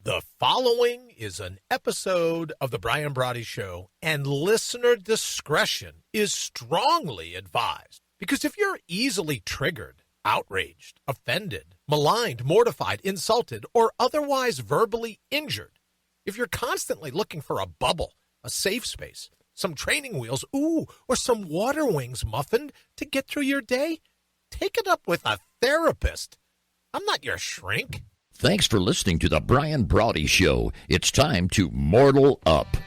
The following is an episode of The Brian Brawdy Show, and listener discretion is strongly advised. Because if you're easily triggered, outraged, offended, maligned, mortified, insulted, or otherwise verbally injured, if you're constantly looking for a bubble, a safe space, some training wheels, or some water wings muffined to get through your day, take it up with a therapist. I'm not your shrink. Thanks for listening to The Brian Brawdy Show. It's time to mortal up.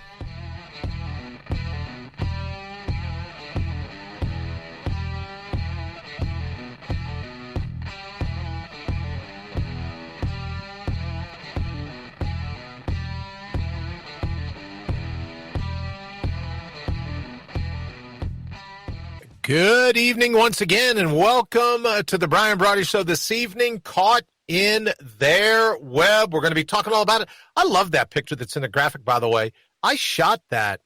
Good evening once again, and welcome to the Brian Brawdy Show this evening. Caught in their web. We're going to be talking all about it. I love that picture that's in the graphic, by the way. I shot that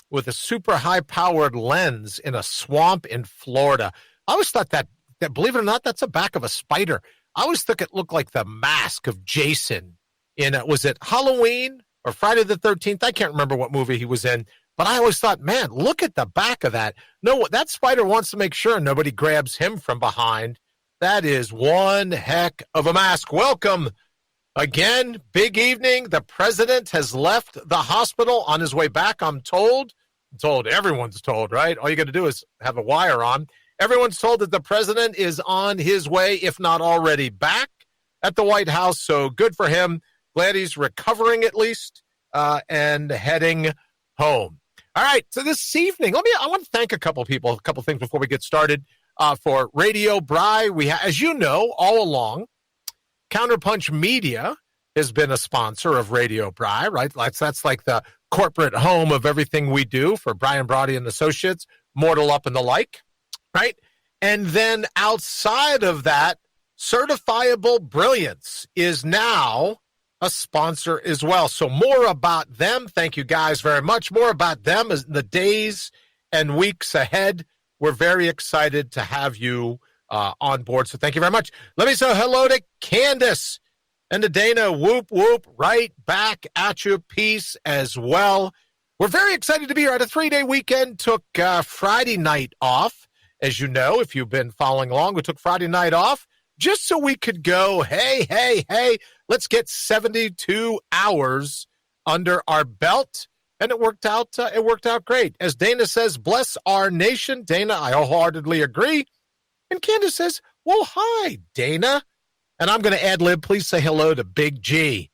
with a super high-powered lens in a swamp in Florida. I always thought that, believe it or not, that's the back of a spider. I always thought it looked like the mask of Jason in, was it Halloween or Friday the 13th? I can't remember what movie he was in. But I always thought, man, look at the back of that. No, that spider wants to make sure nobody grabs him from behind. That is one heck of a mask. Welcome again. Big evening. The president has left the hospital on his way back, I'm told. Everyone's told, right? All you got to do is have a wire on. Everyone's told that the president is on his way, if not already back at the White House. So good for him. Glad he's recovering at least and heading home. All right, so this evening, I want to thank a couple things before we get started. For Radio Bry, as you know, all along, Counterpunch Media has been a sponsor of Radio Bry, right? That's like the corporate home of everything we do for Brian Brawdy and Associates, Mortal Up and the like, right? And then outside of that, Certifiable Brilliance is now a sponsor as well. So more about them. Thank you guys very much. More about them as the days and weeks ahead. We're very excited to have you on board. So thank you very much. Let me say hello to Candace and to Dana. Whoop, whoop, right back at you. Peace as well. We're very excited to be here. At a 3-day weekend. Took Friday night off. As you know, if you've been following along, we took Friday night off just so we could go, hey, let's get 72 hours under our belt. And it worked out great. As Dana says, bless our nation. Dana, I wholeheartedly agree. And Candace says, well, hi, Dana. And I'm going to ad-lib. Please say hello to Big G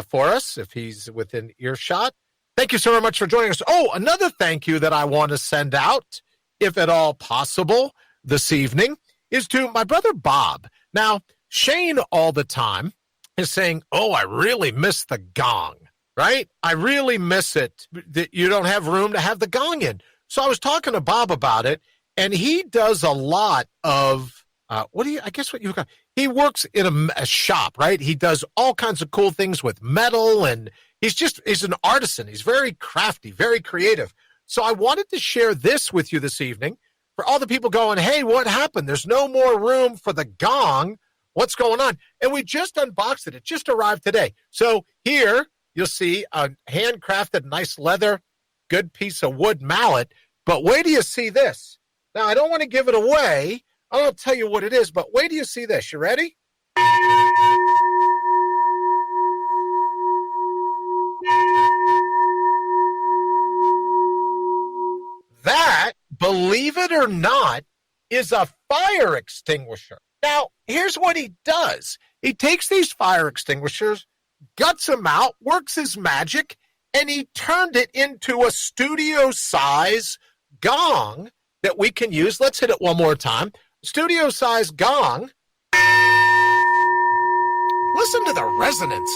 for us if he's within earshot. Thank you so very much for joining us. Oh, another thank you that I want to send out, if at all possible, this evening, is to my brother Bob. Now, Shane all the time is saying, oh, I really miss the gong, right? I really miss it that you don't have room to have the gong in. So I was talking to Bob about it, and he does a lot of, he works in a shop, right? He does all kinds of cool things with metal, and he's an artisan. He's very crafty, very creative. So I wanted to share this with you this evening for all the people going, hey, what happened? There's no more room for the gong. What's going on? And we just unboxed it. It just arrived today. So here you'll see a handcrafted, nice leather, good piece of wood mallet. But wait till you see this. Now, I don't want to give it away. I don't tell you what it is, but wait till you see this. You ready? That, believe it or not, is a fire extinguisher. Now, here's what he does. He takes these fire extinguishers, guts them out, works his magic, and he turned it into a studio-size gong that we can use. Let's hit it one more time. Studio-size gong. Listen to the resonance.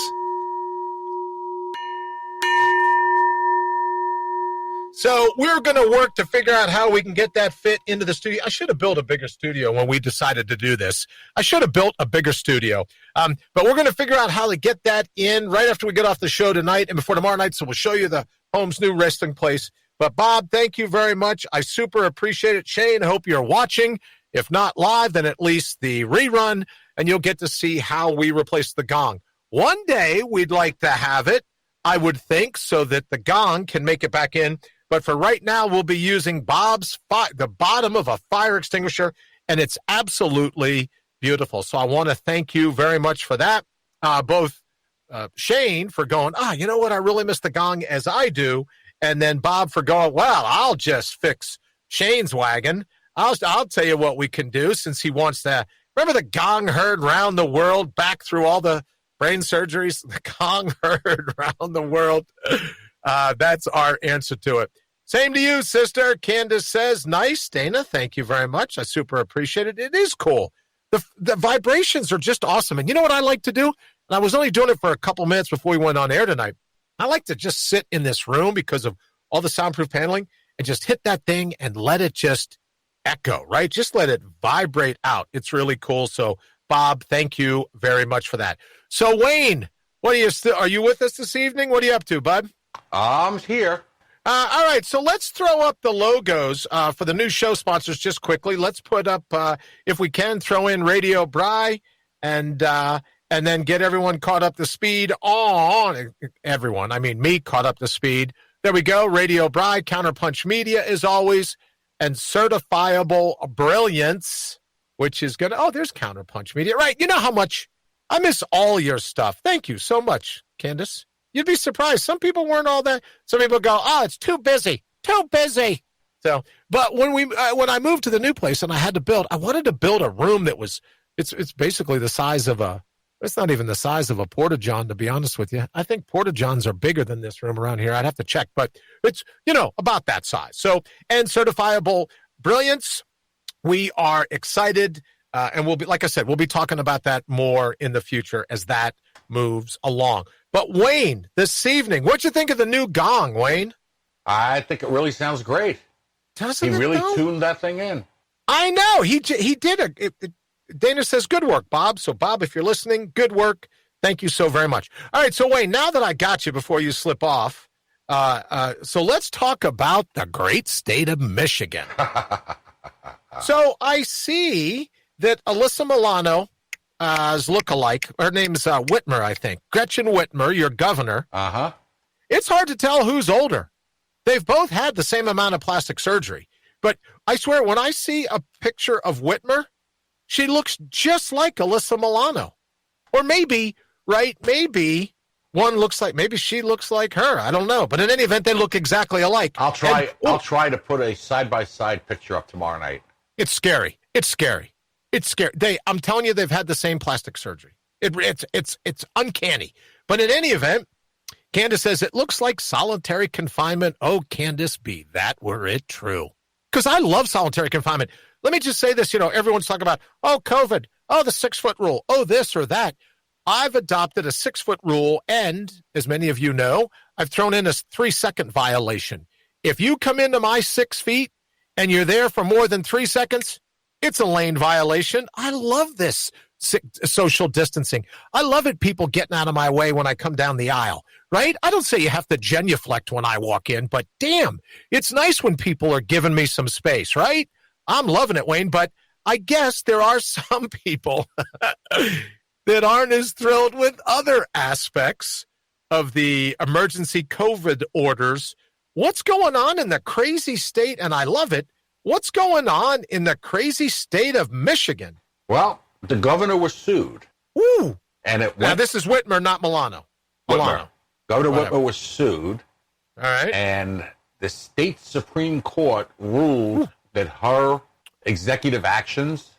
So we're going to work to figure out how we can get that fit into the studio. I should have built a bigger studio when we decided to do this. I should have built a bigger studio. But we're going to figure out how to get that in right after we get off the show tonight and before tomorrow night. So we'll show you the home's new resting place. But, Bob, thank you very much. I super appreciate it. Shane, I hope you're watching. If not live, then at least the rerun, and you'll get to see how we replace the gong. One day we'd like to have it, I would think, so that the gong can make it back in. But for right now, we'll be using the bottom of a fire extinguisher, and it's absolutely beautiful. So I want to thank you very much for that. Both Shane for going, you know what, I really miss the gong as I do. And then Bob for going, well, I'll just fix Shane's wagon. I'll tell you what we can do since he wants to. Remember the gong heard round the world back through all the brain surgeries? The gong heard round the world. That's our answer to it. Same to you, sister. Candace says, nice. Dana, thank you very much. I super appreciate it. It is cool. The vibrations are just awesome. And you know what I like to do? And I was only doing it for a couple minutes before we went on air tonight. I like to just sit in this room because of all the soundproof paneling and just hit that thing and let it just echo, right? Just let it vibrate out. It's really cool. So, Bob, thank you very much for that. So, Wayne, are you with us this evening? What are you up to, bud? I'm here. All right, so let's throw up the logos for the new show sponsors just quickly. Let's put up, if we can, throw in Radio Bry and then get everyone caught up to speed on everyone. I mean, me caught up to speed. There we go. Radio Bry, Counterpunch Media as always, and Certifiable Brilliance, which is going to, there's Counterpunch Media. Right, you know how much I miss all your stuff. Thank you so much, Candace. You'd be surprised. Some people weren't all that. Some people go, it's too busy. Too busy. So, but when I moved to the new place and I wanted to build a room that was, it's basically the size of it's not even the size of a Porta-John, to be honest with you. I think Porta-Johns are bigger than this room around here. I'd have to check, but it's, about that size. So, and Certifiable Brilliance, we are excited. And we'll be, like I said, we'll be talking about that more in the future as that moves along. But Wayne, this evening, what'd you think of the new gong, Wayne? I think it really sounds great. Doesn't he really though? tuned that thing in. I know. He did Dana says, good work, Bob. So, Bob, if you're listening, good work. Thank you so very much. All right, so, Wayne, now that I got you before you slip off, so let's talk about the great state of Michigan. So I see that Alyssa Milano's lookalike, her name's Whitmer, I think. Gretchen Whitmer, your governor. Uh-huh. It's hard to tell who's older. They've both had the same amount of plastic surgery. But I swear, when I see a picture of Whitmer, she looks just like Alyssa Milano. Or maybe, right, maybe she looks like her. I don't know. But in any event, they look exactly alike. I'll try to put a side-by-side picture up tomorrow night. It's scary. It's scary. I'm telling you, they've had the same plastic surgery. It's uncanny. But in any event, Candace says, it looks like solitary confinement. Oh, Candace B., that were it true. Because I love solitary confinement. Let me just say this, everyone's talking about, COVID, the 6-foot rule, this or that. I've adopted a 6-foot rule, and as many of you know, I've thrown in a 3-second violation. If you come into my 6 feet and you're there for more than 3 seconds, it's a lane violation. I love this social distancing. I love it, people getting out of my way when I come down the aisle, right? I don't say you have to genuflect when I walk in, but damn, it's nice when people are giving me some space, right? I'm loving it, Wayne, but I guess there are some people that aren't as thrilled with other aspects of the emergency COVID orders. What's going on in the crazy state, and I love it, what's going on in the crazy state of Michigan? Well, the governor was sued. Ooh. And it went... Now, this is Whitmer, not Milano. Whitmer. Governor Whatever. Whitmer was sued. All right. And the state Supreme Court ruled that her executive actions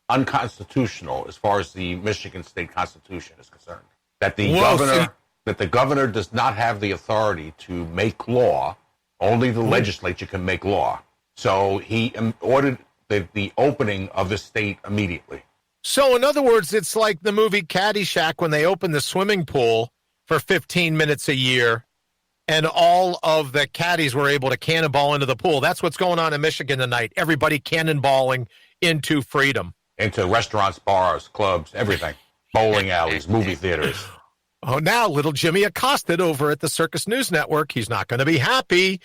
unconstitutional as far as the Michigan state constitution is concerned. That the governor does not have the authority to make law. Only the legislature can make law. So he ordered the opening of the state immediately. So in other words, it's like the movie Caddyshack when they open the swimming pool for 15 minutes a year and all of the caddies were able to cannonball into the pool. That's what's going on in Michigan tonight. Everybody cannonballing into freedom. Into restaurants, bars, clubs, everything. Bowling alleys, movie theaters. Oh, now little Jimmy accosted over at the Circus News Network. He's not going to be happy.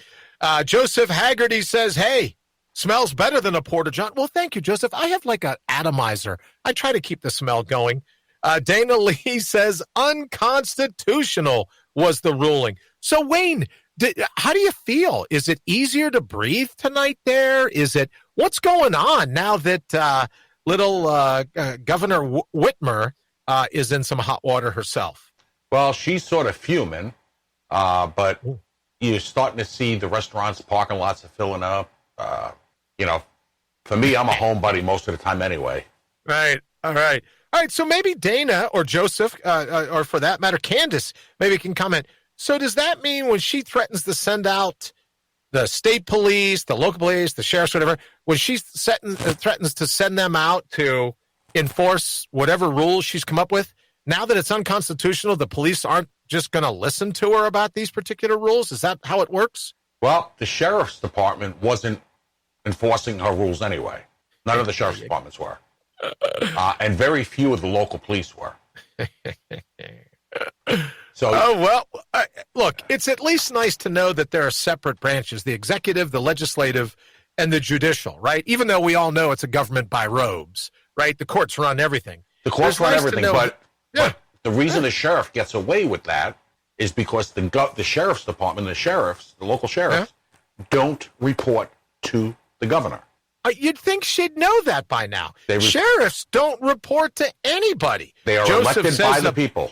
Joseph Haggerty says, hey, smells better than a Porta-John. Well, thank you, Joseph. I have like an atomizer. I try to keep the smell going. Dana Lee says unconstitutional was the ruling. So, Wayne, how do you feel? Is it easier to breathe tonight there? What's going on now that little Governor Whitmer is in some hot water herself? Well, she's sort of fuming, but you're starting to see the restaurants, parking lots are filling up. For me, I'm a homebody most of the time anyway. Right. All right. So maybe Dana or Joseph, or for that matter, Candace, maybe can comment. So does that mean when she threatens to send out the state police, the local police, the sheriffs, whatever, when she threatens to send them out to enforce whatever rules she's come up with, now that it's unconstitutional, the police aren't just going to listen to her about these particular rules? Is that how it works? Well, the sheriff's department wasn't enforcing her rules anyway. None of the sheriff's departments were. And very few of the local police were. So, look, it's at least nice to know that there are separate branches, the executive, the legislative, and the judicial, right? Even though we all know it's a government by robes, right? The courts run everything. The courts run everything, but the reason the sheriff gets away with that is because the sheriff's department, the local sheriffs, don't report to the governor. You'd think she'd know that by now. Sheriffs don't report to anybody. They are elected by the people.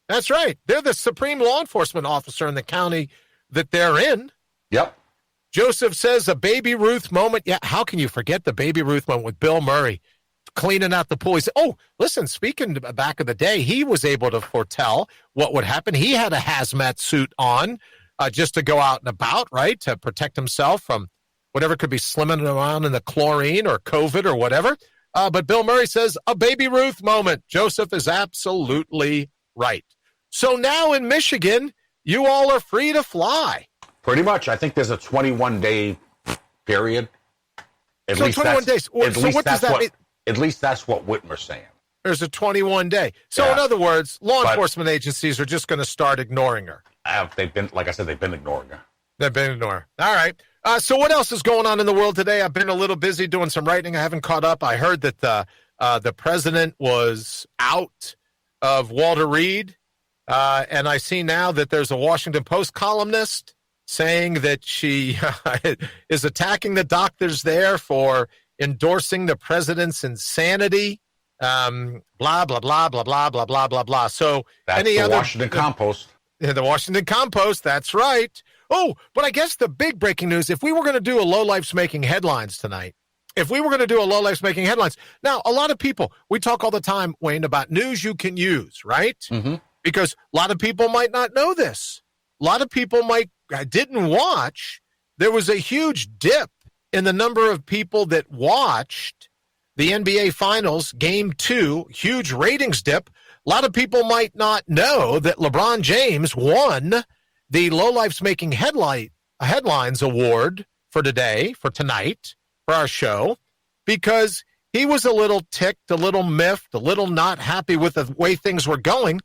That's right. They're the supreme law enforcement officer in the county that they're in. Yep. Joseph says a Baby Ruth moment. Yeah, how can you forget the Baby Ruth moment with Bill Murray cleaning out the pool? He said, listen, speaking back of the day, he was able to foretell what would happen. He had a hazmat suit on just to go out and about, right, to protect himself from whatever could be slimming around in the chlorine or COVID or whatever. But Bill Murray says a Baby Ruth moment. Joseph is absolutely right. So now in Michigan, you all are free to fly. Pretty much. I think there's a 21-day period. At least 21 days. So what does that mean? At least that's what Whitmer's saying. There's a 21-day. So in other words, law enforcement agencies are just going to start ignoring her. They've been ignoring her. They've been ignoring her. All right. So what else is going on in the world today? I've been a little busy doing some writing. I haven't caught up. I heard that the president was out of Walter Reed. And I see now that there's a Washington Post columnist saying that she is attacking the doctors there for endorsing the president's insanity. Blah, blah, blah, blah, blah, blah, blah, blah, blah. So that's the Washington Compost. The Washington Compost, that's right. Oh, but I guess the big breaking news, if we were going to do a Low Life's Making Headlines tonight, now, a lot of people, we talk all the time, Wayne, about news you can use, right? Mm-hmm. Because a lot of people might not know this. A lot of people didn't watch. There was a huge dip in the number of people that watched the NBA Finals, Game 2, huge ratings dip. A lot of people might not know that LeBron James won the Low Life's Making Headlines Award for tonight, for our show, because he was a little ticked, a little miffed, a little not happy with the way things were going.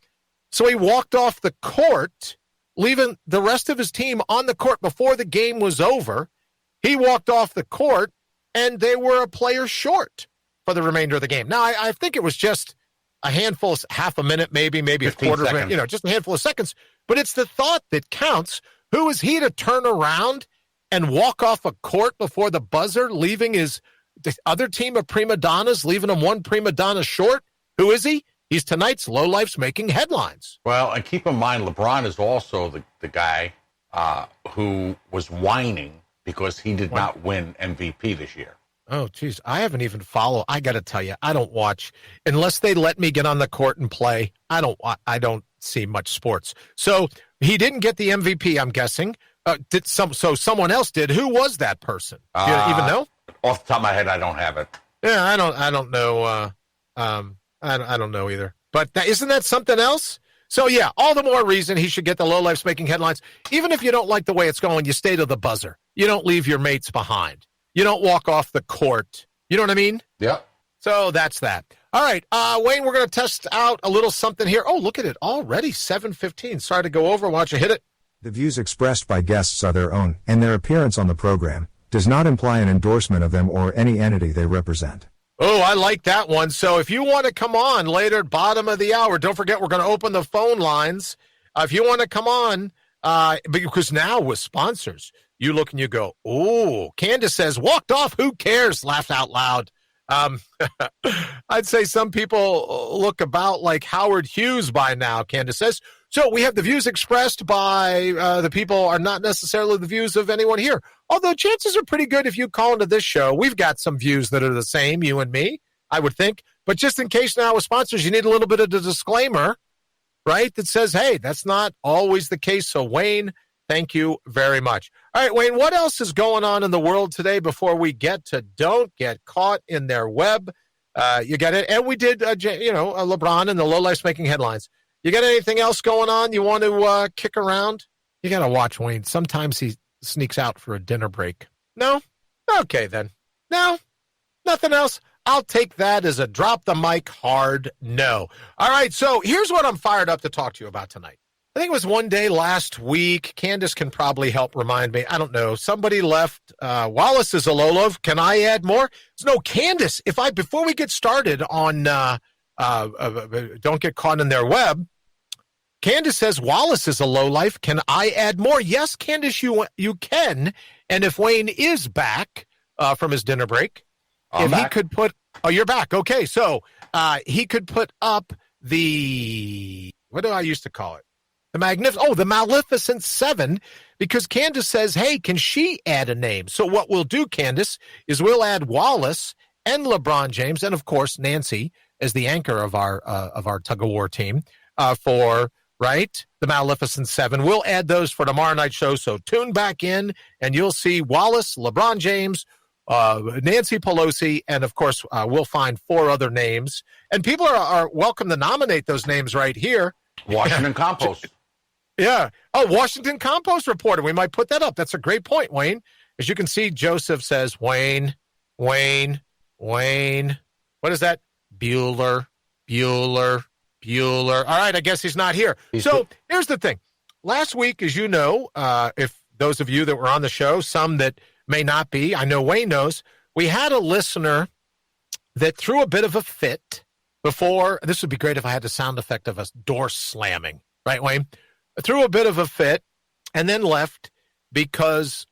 So he walked off the court, leaving the rest of his team on the court before the game was over. He walked off the court, and they were a player short for the remainder of the game. Now, I think it was just a handful, half a minute, maybe a quarter of a minute, just a handful of seconds. But it's the thought that counts. Who is he to turn around and walk off a court before the buzzer, leaving the other team of prima donnas, leaving him one prima donna short? Who is he? He's tonight's Low Life's Making Headlines. Well, and keep in mind, LeBron is also the guy who was whining because he did not win MVP this year. Oh, geez. I haven't even followed. I got to tell you, I don't watch. Unless they let me get on the court and play, I don't see much sports. So he didn't get the MVP, I'm guessing. So someone else did. Who was that person? Do you even know? Off the top of my head, I don't have it. Yeah, I don't know. I don't know either. But isn't that something else? So, yeah, all the more reason he should get the Low Life's Making Headlines. Even if you don't like the way it's going, you stay to the buzzer. You don't leave your mates behind. You don't walk off the court. You know what I mean? Yeah. So that's that. All right, Wayne, we're going to test out a little something here. Oh, look at it. Already 7:15. Sorry to go over. Why don't you hit it? The views expressed by guests are their own, and their appearance on the program does not imply an endorsement of them or any entity they represent. Oh, I like that one. So if you want to come on later, bottom of the hour, don't forget we're going to open the phone lines. If you want to come on, because now with sponsors, you look and you go, oh, Candace says, walked off, who cares? Laughed out loud. I'd say some people look about like Howard Hughes by now, Candace says. So we have the views expressed by the people are not necessarily the views of anyone here. Although chances are pretty good if you call into this show, we've got some views that are the same, you and me, I would think. But just in case now with sponsors, you need a little bit of a disclaimer, right, that says, hey, that's not always the case. So, Wayne, thank you very much. All right, Wayne, what else is going on in the world today before we get to Don't Get Caught in Their Web? You got it. And we did, LeBron and the lowlifes making headlines. You got anything else going on you want to kick around? You got to watch Wayne. Sometimes he sneaks out for a dinner break. No? Okay, then. No? Nothing else? I'll take that as a drop the mic hard no. All right, so here's what I'm fired up to talk to you about tonight. I think it was one day last week. Candace can probably help remind me. I don't know. Somebody left. Wallace is a Lolov. Can I add more? No, Candace, before we get started on Don't Get Caught in Their Web, Candace says Wallace is a lowlife. Can I add more? Yes, Candace, you can. And if Wayne is back from his dinner break, he could put – oh, you're back. Okay, so he could put up the – what do I used to call it? The Maleficent 7, because Candace says, hey, can she add a name? So what we'll do, Candace, is we'll add Wallace and LeBron James and, of course, Nancy as the anchor of our tug-of-war team for – right? The Maleficent 7. We'll add those for tomorrow night's show, so tune back in, and you'll see Wallace, LeBron James, Nancy Pelosi, and, of course, we'll find 4 other names. And people are welcome to nominate those names right here. Washington Compost. Yeah. Oh, Washington Compost reporter. We might put that up. That's a great point, Wayne. As you can see, Joseph says, Wayne. What is that? Bueller. All right, I guess he's not here. Here's the thing. Last week, as you know, if those of you that were on the show, some that may not be, I know Wayne knows, we had a listener that threw a bit of a fit before. This would be great if I had the sound effect of a door slamming, right, Wayne? Threw a bit of a fit and then left because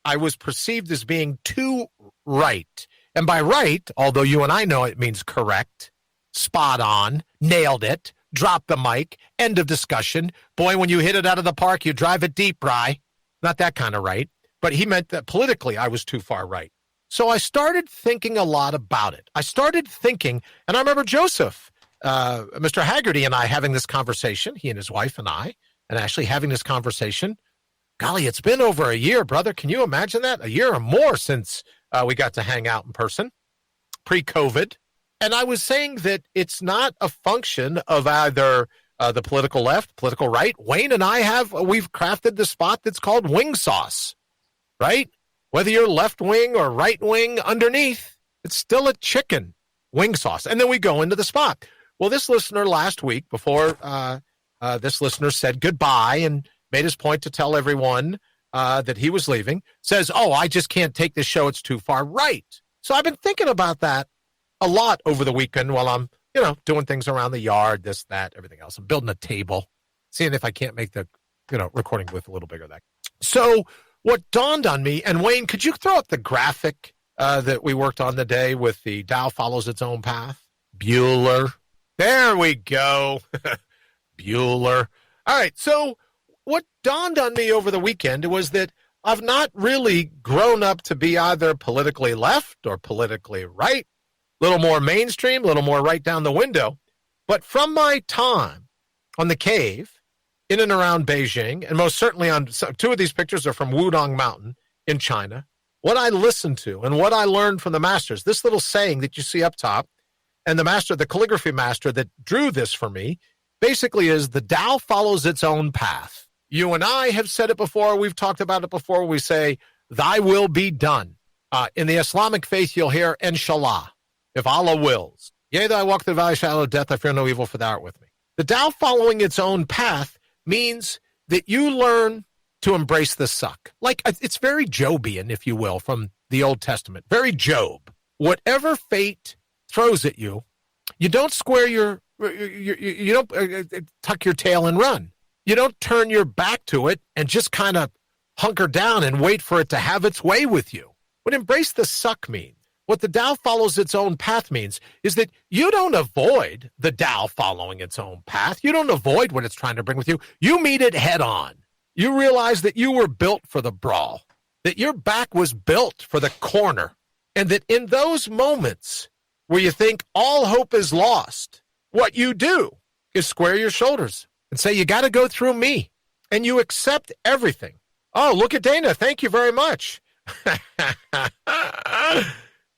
I was perceived as being too right. And by right, although you and I know it means correct, spot on, nailed it, drop the mic, end of discussion. Boy, when you hit it out of the park, you drive it deep, Bry. Not that kind of right. But he meant that politically I was too far right. So I started thinking a lot about it. I started thinking, and I remember Joseph, Mr. Haggerty and I having this conversation, he and his wife and I, and actually having this conversation. Golly, it's been over a year, brother. Can you imagine that? A year or more since we got to hang out in person, pre-COVID. And I was saying that it's not a function of either the political left, political right. Wayne and I we've crafted the spot that's called wing sauce, right? Whether you're left wing or right wing underneath, it's still a chicken wing sauce. And then we go into the spot. Well, this listener last week, before this listener said goodbye and made his point to tell everyone that he was leaving, says, oh, I just can't take this show. It's too far right. So I've been thinking about that a lot over the weekend while I'm, doing things around the yard, this, that, everything else. I'm building a table, seeing if I can't make the, recording booth a little bigger. So what dawned on me, and Wayne, could you throw up the graphic that we worked on the day with the Dow follows its own path? Bueller. There we go. Bueller. All right. So what dawned on me over the weekend was that I've not really grown up to be either politically left or politically right. A little more mainstream, a little more right down the window. But from my time on the cave in and around Beijing, and most certainly on 2 of these pictures are from Wudong Mountain in China, what I listened to and what I learned from the masters, this little saying that you see up top, and the calligraphy master that drew this for me, basically is the Tao follows its own path. You and I have said it before. We've talked about it before. We say, thy will be done. In the Islamic faith, you'll hear, inshallah. If Allah wills. Yea, though I walk through the valley of the shadow of death, I fear no evil, for thou art with me. The Tao following its own path means that you learn to embrace the suck. Like, it's very Jobian, if you will, from the Old Testament. Very Job. Whatever fate throws at you, you don't square you don't tuck your tail and run. You don't turn your back to it and just kind of hunker down and wait for it to have its way with you. What embrace the suck means, what the Tao follows its own path means, is that you don't avoid the Tao following its own path. You don't avoid what it's trying to bring with you. You meet it head on. You realize that you were built for the brawl, that your back was built for the corner, and that in those moments where you think all hope is lost, what you do is square your shoulders and say, you got to go through me, and you accept everything. Oh, look at Dana. Thank you very much.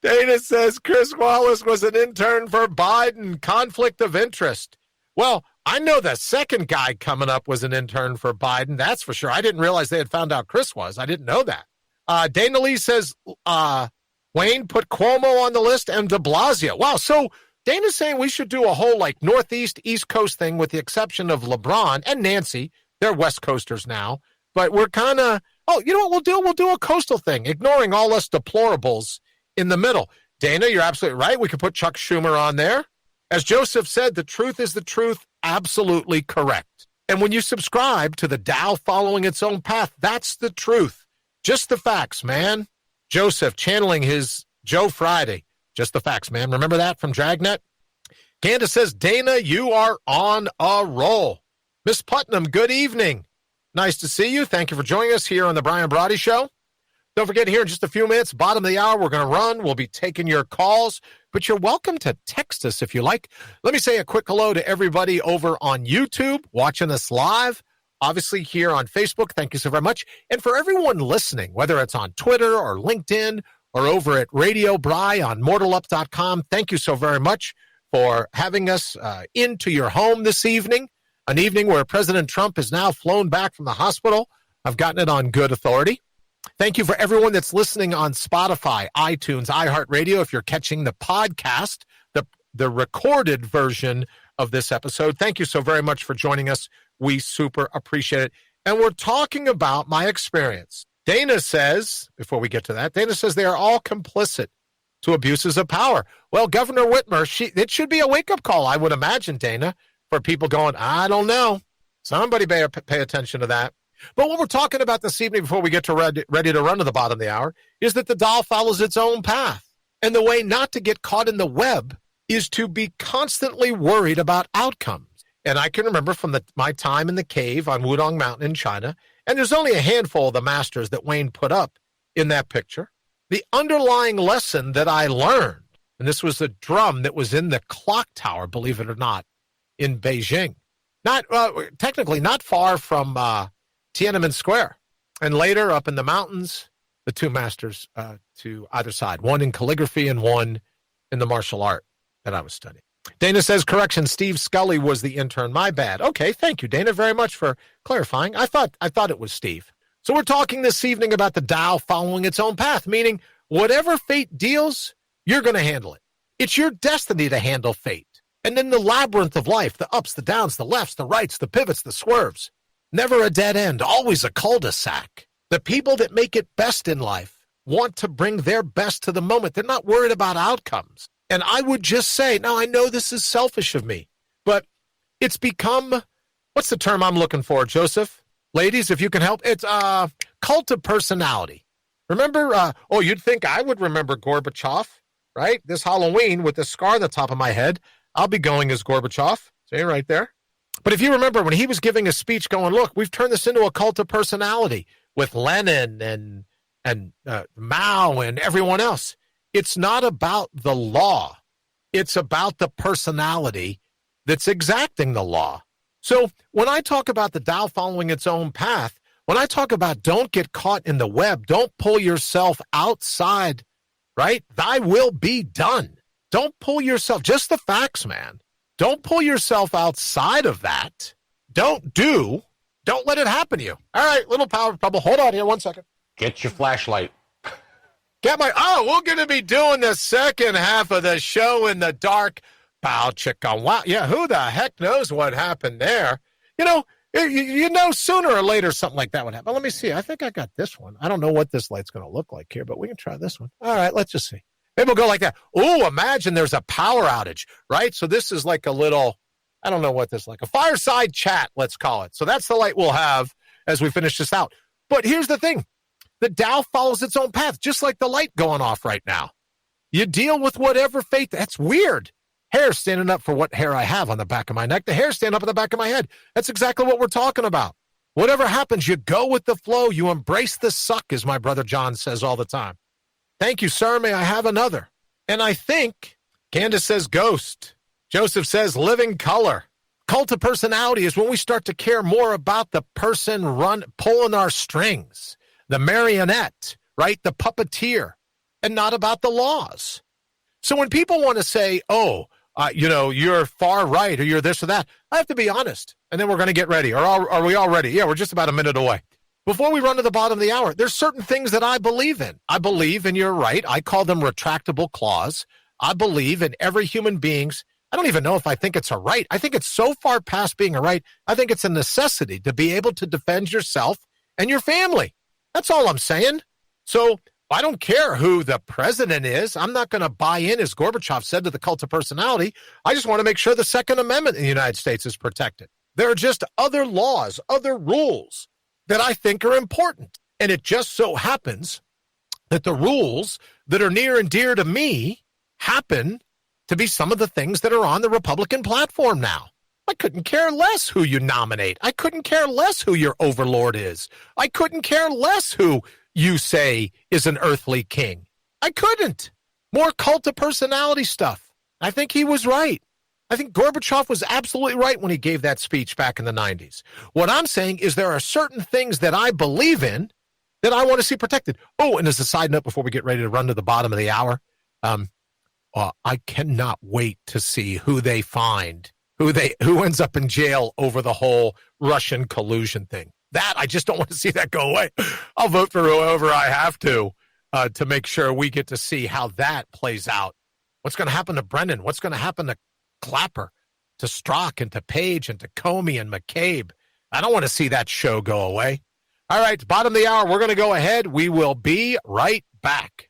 Dana says Chris Wallace was an intern for Biden. Conflict of interest. Well, I know the second guy coming up was an intern for Biden. That's for sure. I didn't realize they had found out Chris was. I didn't know that. Dana Lee says Wayne put Cuomo on the list and de Blasio. Wow. So Dana's saying we should do a whole like Northeast, East Coast thing with the exception of LeBron and Nancy. They're West Coasters now. But we're kind of, you know what we'll do? We'll do a coastal thing, ignoring all us deplorables in the middle. Dana, you're absolutely right. We could put Chuck Schumer on there. As Joseph said, the truth is the truth. Absolutely correct. And when you subscribe to the Tao following its own path, that's the truth. Just the facts, man. Joseph channeling his Joe Friday. Just the facts, man. Remember that from Dragnet? Candace says, Dana, you are on a roll. Miss Putnam, good evening. Nice to see you. Thank you for joining us here on the Brian Brawdy Show. Don't forget, here in just a few minutes, bottom of the hour, we're going to run. We'll be taking your calls, but you're welcome to text us if you like. Let me say a quick hello to everybody over on YouTube, watching us live, obviously here on Facebook. Thank you so very much. And for everyone listening, whether it's on Twitter or LinkedIn or over at Radio Bry on mortalup.com, thank you so very much for having us into your home this evening. An evening where President Trump is now flown back from the hospital. I've gotten it on good authority. Thank you for everyone that's listening on Spotify, iTunes, iHeartRadio. If you're catching the podcast, the recorded version of this episode, thank you so very much for joining us. We super appreciate it. And we're talking about my experience. Dana says, before we get to that, Dana says they are all complicit to abuses of power. Well, Governor Whitmer, it should be a wake-up call, I would imagine, Dana, for people going, I don't know. Somebody better pay attention to that. But what we're talking about this evening before we get to ready to run to the bottom of the hour is that the Tao follows its own path. And the way not to get caught in the web is to be constantly worried about outcomes. And I can remember from my time in the cave on Wudong Mountain in China, and there's only a handful of the masters that Wayne put up in that picture, the underlying lesson that I learned, and this was a drum that was in the clock tower, believe it or not, in Beijing. Technically not far from Tiananmen Square. And later up in the mountains, the two masters to either side, one in calligraphy and one in the martial art that I was studying. Dana says, correction, Steve Scully was the intern. My bad. Okay, thank you, Dana, very much for clarifying. I thought it was Steve. So we're talking this evening about the Tao following its own path, meaning whatever fate deals, you're going to handle it. It's your destiny to handle fate. And then the labyrinth of life, the ups, the downs, the lefts, the rights, the pivots, the swerves. Never a dead end, always a cul-de-sac. The people that make it best in life want to bring their best to the moment. They're not worried about outcomes. And I would just say, now I know this is selfish of me, but it's become, what's the term I'm looking for, Joseph? Ladies, if you can help, it's cult of personality. Remember, you'd think I would remember Gorbachev, right? This Halloween with this scar on the top of my head, I'll be going as Gorbachev. See right there. But if you remember when he was giving a speech going, look, we've turned this into a cult of personality with Lenin and Mao and everyone else. It's not about the law. It's about the personality that's exacting the law. So when I talk about the Tao following its own path, when I talk about don't get caught in the web, don't pull yourself outside, right? Thy will be done. Don't pull yourself, just the facts, man. Don't pull yourself outside of that. Don't let it happen to you. All right, little power bubble. Hold on here 1 second. Get your flashlight. We're going to be doing the second half of the show in the dark. Pow, chicken. Wow. Yeah, who the heck knows what happened there? You know, sooner or later something like that would happen. Let me see. I think I got this one. I don't know what this light's going to look like here, but we can try this one. All right, let's just see. Maybe we'll go like that. Oh, imagine there's a power outage, right? So this is like a little, I don't know what this is, like a fireside chat, let's call it. So that's the light we'll have as we finish this out. But here's the thing. The Dow follows its own path, just like the light going off right now. You deal with whatever fate. That's weird. Hair standing up for what hair I have on the back of my neck. The hair stand up on the back of my head. That's exactly what we're talking about. Whatever happens, you go with the flow. You embrace the suck, as my brother John says all the time. Thank you, sir. May I have another? And I think Candace says ghost. Joseph says living color. Cult of personality is when we start to care more about the person pulling our strings, the marionette, right? The puppeteer, and not about the laws. So when people want to say, you're far right or you're this or that, I have to be honest. And then we're going to get ready. Are we all ready? Yeah, we're just about a minute away. Before we run to the bottom of the hour, there's certain things that I believe in. I believe, and you're right, I call them retractable clause. I believe in every human being's, I don't even know if I think it's a right. I think it's so far past being a right, I think it's a necessity to be able to defend yourself and your family. That's all I'm saying. So I don't care who the president is. I'm not going to buy in, as Gorbachev said, to the cult of personality. I just want to make sure the Second Amendment in the United States is protected. There are just other laws, other rules that I think are important. And it just so happens that the rules that are near and dear to me happen to be some of the things that are on the Republican platform now. I couldn't care less who you nominate. I couldn't care less who your overlord is. I couldn't care less who you say is an earthly king. I couldn't. More cult of personality stuff. I think he was right. I think Gorbachev was absolutely right when he gave that speech back in the 90s. What I'm saying is there are certain things that I believe in that I want to see protected. Oh, and as a side note, before we get ready to run to the bottom of the hour, I cannot wait to see who they find, who ends up in jail over the whole Russian collusion thing. That, I just don't want to see that go away. I'll vote for whoever I have to make sure we get to see how that plays out. What's going to happen to Brennan? What's going to happen to Clapper, to Strzok, and to Page, and to Comey and McCabe? I don't want to see that show go away. All right, bottom of the hour, we're going to go ahead. We will be right back.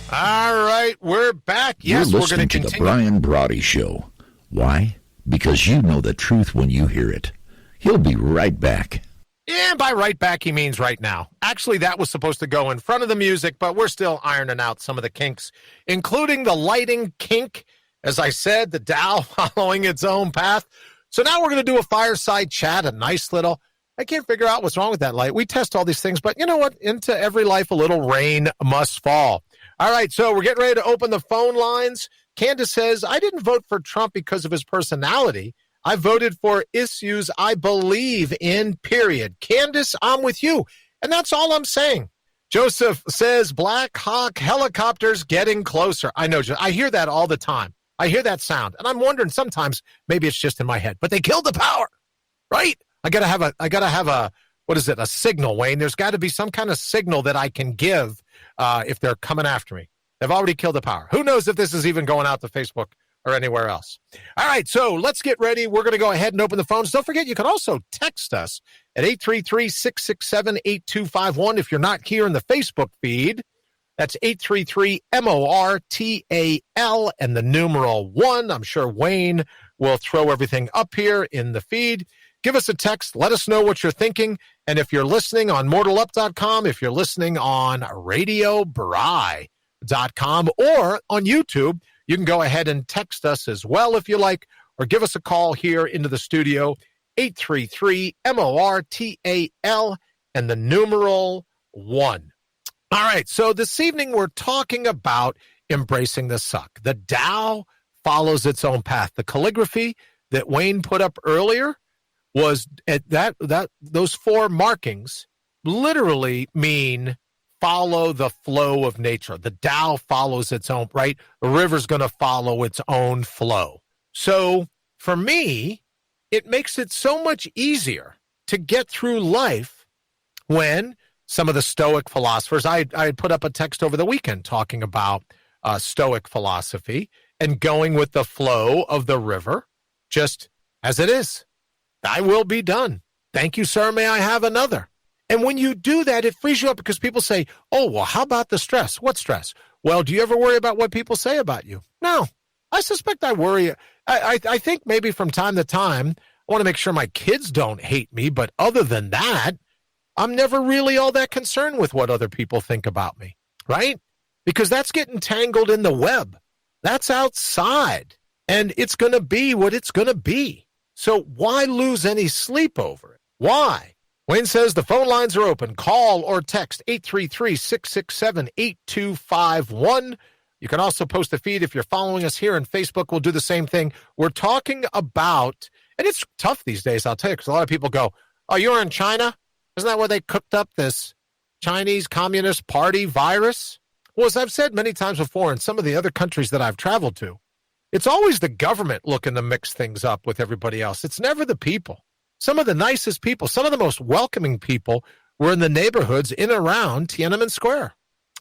All right, we're back. Yes, You're we're going listening to to continue. the Brian Brawdy Show. Why? Because you know the truth when you hear it. He'll be right back. And by right back, he means right now. Actually, that was supposed to go in front of the music, but we're still ironing out some of the kinks, including the lighting kink. As I said, the Dow following its own path. So now we're going to do a fireside chat, a nice little, I can't figure out what's wrong with that light. We test all these things, but you know what? Into every life, a little rain must fall. All right, so we're getting ready to open the phone lines. Candace says, I didn't vote for Trump because of his personality. I voted for issues I believe in, period. Candace, I'm with you. And that's all I'm saying. Joseph says, Black Hawk helicopters getting closer. I know, I hear that all the time. I hear that sound. And I'm wondering sometimes, maybe it's just in my head, but they killed the power, right? I gotta have a, what is it, a signal, Wayne. There's got to be some kind of signal that I can give if they're coming after me. They've already killed the power. Who knows if this is even going out to Facebook or anywhere else. All right, so let's get ready. We're going to go ahead and open the phones. Don't forget, you can also text us at 833-667-8251 if you're not here in the Facebook feed. That's 833-MORTAL and the numeral 1. I'm sure Wayne will throw everything up here in the feed. Give us a text. Let us know what you're thinking. And if you're listening on mortalup.com, if you're listening on radiobry.com or on YouTube, You can go ahead and text us as well if you like, or give us a call here into the studio, 833-MORTAL and the numeral 1. All right, so this evening we're talking about embracing the suck. The Tao follows its own path. The calligraphy that Wayne put up earlier was at those 4 markings literally mean follow the flow of nature. The Tao follows its own, right? The river's going to follow its own flow. So for me, it makes it so much easier to get through life when some of the Stoic philosophers, I had put up a text over the weekend talking about Stoic philosophy and going with the flow of the river, just as it is. Thy will be done. Thank you, sir. May I have another? And when you do that, it frees you up because people say, oh, well, how about the stress? What stress? Well, do you ever worry about what people say about you? No. I suspect I worry. I think maybe from time to time, I want to make sure my kids don't hate me. But other than that, I'm never really all that concerned with what other people think about me, right? Because that's getting tangled in the web. That's outside. And it's going to be what it's going to be. So why lose any sleep over it? Why? Wayne says the phone lines are open. Call or text 833-667-8251. You can also post a feed if you're following us here on Facebook. We'll do the same thing. We're talking about, and it's tough these days, I'll tell you, because a lot of people go, oh, you're in China? Isn't that where they cooked up this Chinese Communist Party virus? Well, as I've said many times before in some of the other countries that I've traveled to, it's always the government looking to mix things up with everybody else. It's never the people. Some of the nicest people, some of the most welcoming people were in the neighborhoods in and around Tiananmen Square.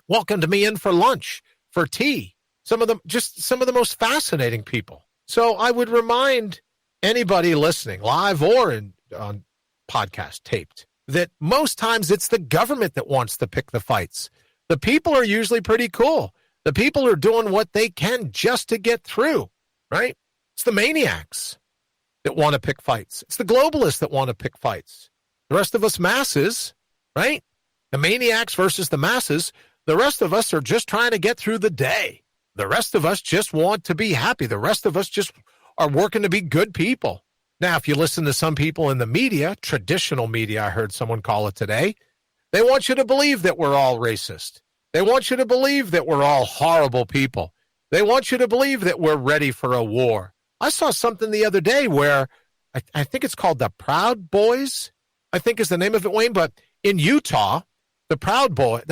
Welcomed me in for lunch, for tea. Some of the most fascinating people. So I would remind anybody listening, live or on podcast taped, that most times it's the government that wants to pick the fights. The people are usually pretty cool. The people are doing what they can just to get through, right? It's the maniacs that want to pick fights. It's the globalists that want to pick fights. The rest of us masses, right? The maniacs versus the masses. The rest of us are just trying to get through the day. The rest of us just want to be happy. The rest of us just are working to be good people. Now, if you listen to some people in the media, traditional media, I heard someone call it today, they want you to believe that we're all racist. They want you to believe that we're all horrible people. They want you to believe that we're ready for a war. I saw something the other day where I think it's called the Proud Boys, I think is the name of it, Wayne, but in Utah, the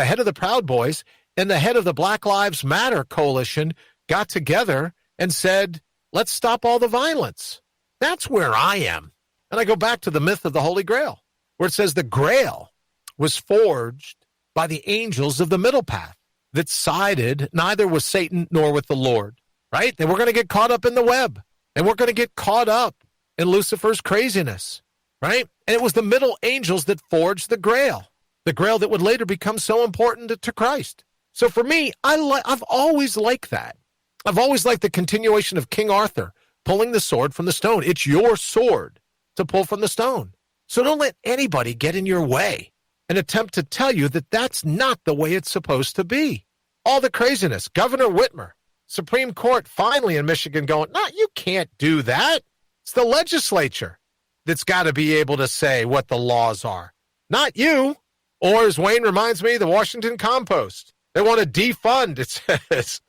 head of the Proud Boys and the head of the Black Lives Matter coalition got together and said, let's stop all the violence. That's where I am. And I go back to the myth of the Holy Grail, where it says the Grail was forged by the angels of the middle path that sided neither with Satan nor with the Lord, right? They were going to get caught up in the web. They weren't going to get caught up in Lucifer's craziness, right? And it was the middle angels that forged the Grail that would later become so important to Christ. So for me, I've always liked that. I've always liked the continuation of King Arthur pulling the sword from the stone. It's your sword to pull from the stone. So don't let anybody get in your way and attempt to tell you that that's not the way it's supposed to be. All the craziness. Governor Whitmer, Supreme Court finally in Michigan going, no, you can't do that. It's the legislature that's got to be able to say what the laws are, not you. Or as Wayne reminds me, the Washington Compost. They want to defund, it says.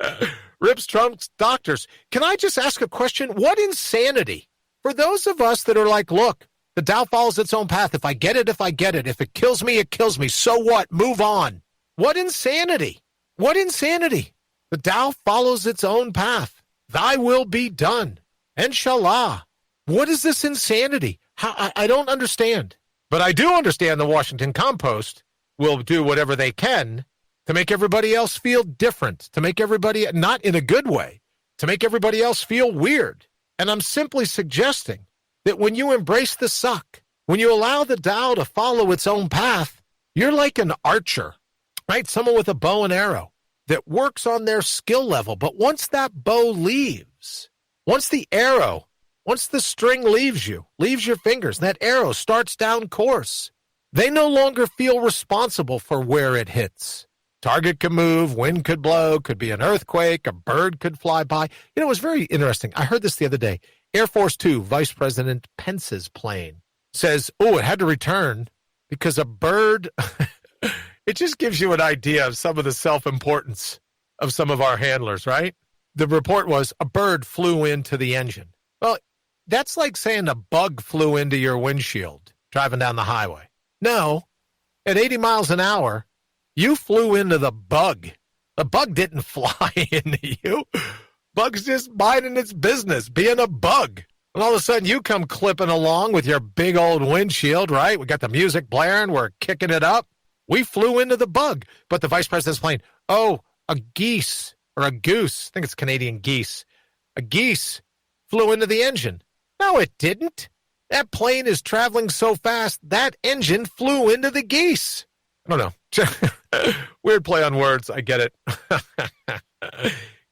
Rips Trump's doctors. Can I just ask a question? What insanity? For those of us that are like, look, the Tao follows its own path. If I get it, if I get it. If it kills me, it kills me. So what? Move on. What insanity? What insanity? The Tao follows its own path. Thy will be done. Inshallah. What is this insanity? I don't understand. But I do understand the Washington Compost will do whatever they can to make everybody else feel different, to make everybody, not in a good way, to make everybody else feel weird. And I'm simply suggesting that when you embrace the suck, when you allow the Tao to follow its own path, you're like an archer, right? Someone with a bow and arrow that works on their skill level. But once that bow leaves, once the string leaves your fingers, that arrow starts down course, they no longer feel responsible for where it hits. Target could move, wind could blow, could be an earthquake, a bird could fly by. It was very interesting. I heard this the other day. Air Force Two, Vice President Pence's plane says, it had to return because a bird, it just gives you an idea of some of the self-importance of some of our handlers, right? The report was a bird flew into the engine. Well, that's like saying a bug flew into your windshield driving down the highway. No, at 80 miles an hour, you flew into the bug. The bug didn't fly into you. Bug's just minding its business, being a bug. And all of a sudden, you come clipping along with your big old windshield, right? We got the music blaring. We're kicking it up. We flew into the bug. But the vice president's plane, a geese or a goose, I think it's Canadian geese, a geese flew into the engine. No, it didn't. That plane is traveling so fast, that engine flew into the geese. I don't know. Weird play on words. I get it.